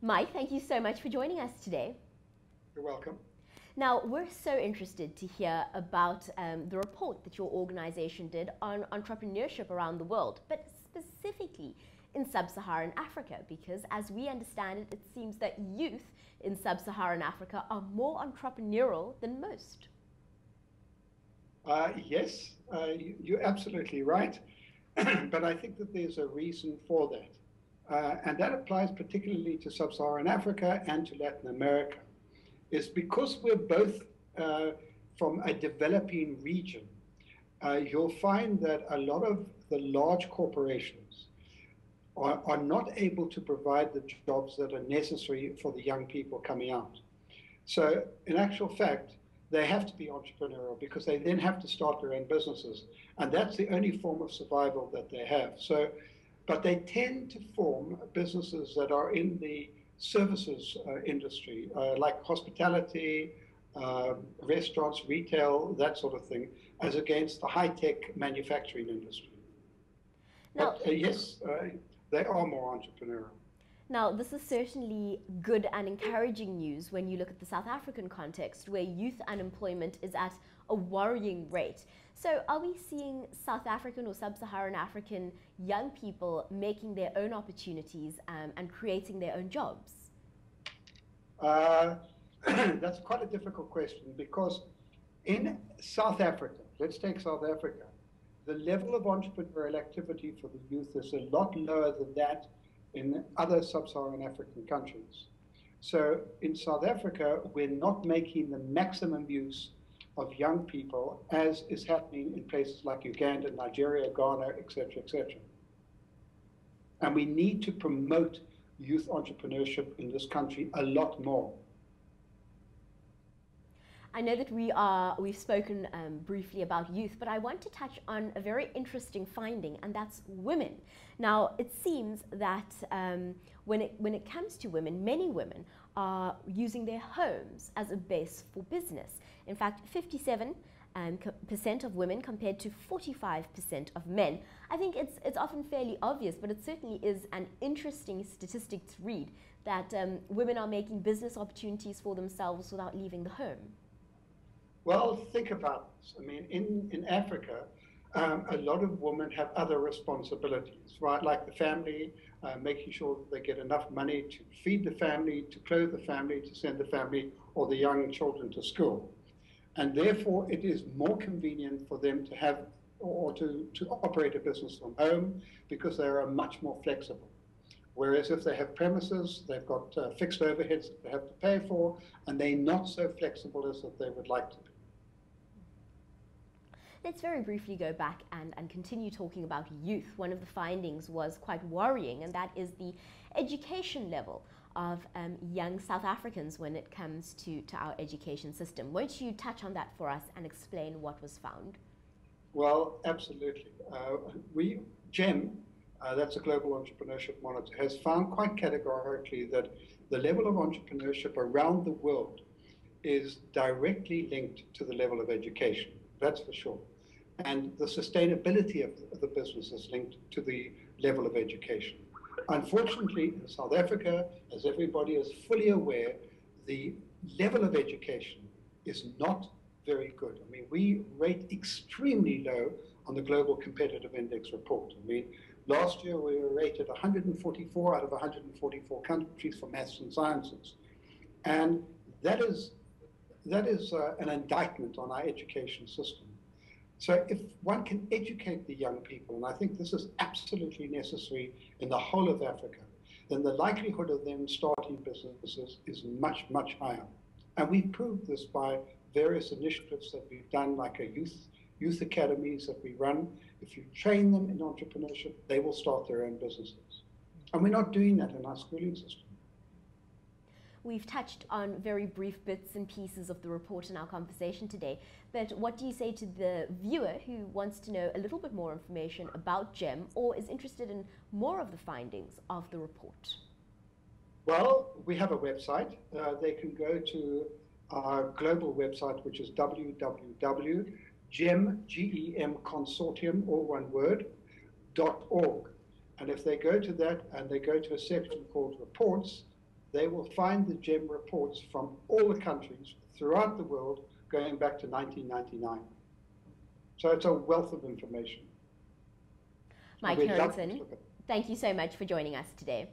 Mike, thank you so much for joining us today. You're welcome. Now, we're so interested to hear about the report that your organization did on entrepreneurship around the world, but specifically in sub-Saharan Africa, because as we understand it, it seems that youth in sub-Saharan Africa are more entrepreneurial than most. Yes, you're absolutely right. But I think that there's a reason for that. And that applies particularly to sub-Saharan Africa and to Latin America. Is because we're both from a developing region, you'll find that a lot of the large corporations are not able to provide the jobs that are necessary for the young people coming out. So in actual fact, they have to be entrepreneurial because they then have to start their own businesses. And that's the only form of survival that they have. So, but they tend to form businesses that are in the services industry, like hospitality, restaurants, retail, that sort of thing, as against the high-tech manufacturing industry. Now, but yes, they are more entrepreneurial. Now, this is certainly good and encouraging news when you look at the South African context, where youth unemployment is at a worrying rate. So are we seeing South African or sub-Saharan African young people making their own opportunities and creating their own jobs? That's quite a difficult question, because in South Africa, let's take South Africa, the level of entrepreneurial activity for the youth is a lot lower than that in other sub-Saharan African countries. So in South Africa, we're not making the maximum use of young people as is happening in places like Uganda, Nigeria, Ghana, etc., etc. And we need to promote youth entrepreneurship in this country a lot more. I know that we've spoken briefly about youth, but I want to touch on a very interesting finding, and that's women. Now, it seems that when it comes to women, many women are using their homes as a base for business. In fact, 57% of women compared to 45% of men. I think it's often fairly obvious, but it certainly is an interesting statistic to read that women are making business opportunities for themselves without leaving the home. Well, think about this. I mean, in Africa, a lot of women have other responsibilities, right? Like the family, making sure that they get enough money to feed the family, to clothe the family, to send the family or the young children to school. And therefore, it is more convenient for them to have or to operate a business from home because they are much more flexible. Whereas if they have premises, they've got fixed overheads that they have to pay for, and they're not so flexible as that they would like to be. Let's very briefly go back and continue talking about youth. One of the findings was quite worrying, and that is the education level of young South Africans when it comes to our education system. Won't you touch on that for us and explain what was found? Well, absolutely. GEM, that's a Global Entrepreneurship Monitor, has found quite categorically that the level of entrepreneurship around the world is directly linked to the level of education. That's for sure. And the sustainability of the business is linked to the level of education. Unfortunately, in South Africa, as everybody is fully aware, the level of education is not very good. I mean, we rate extremely low on the Global Competitive Index report. I mean, last year we were rated 144 out of 144 countries for maths and sciences. And that is an indictment on our education system. So if one can educate the young people, and I think this is absolutely necessary in the whole of Africa, then the likelihood of them starting businesses is much, much higher. And we've proved this by various initiatives that we've done, like a youth academies that we run. If you train them in entrepreneurship, they will start their own businesses. And we're not doing that in our schooling system. We've touched on very brief bits and pieces of the report in our conversation today, but what do you say to the viewer who wants to know a little bit more information about GEM or is interested in more of the findings of the report? Well, we have a website. They can go to our global website, which is www.gemconsortium, all one word, .org. And if they go to that and they go to a section called reports, they will find the GEM reports from all the countries throughout the world going back to 1999. So it's a wealth of information. Mike Harrington, thank you so much for joining us today.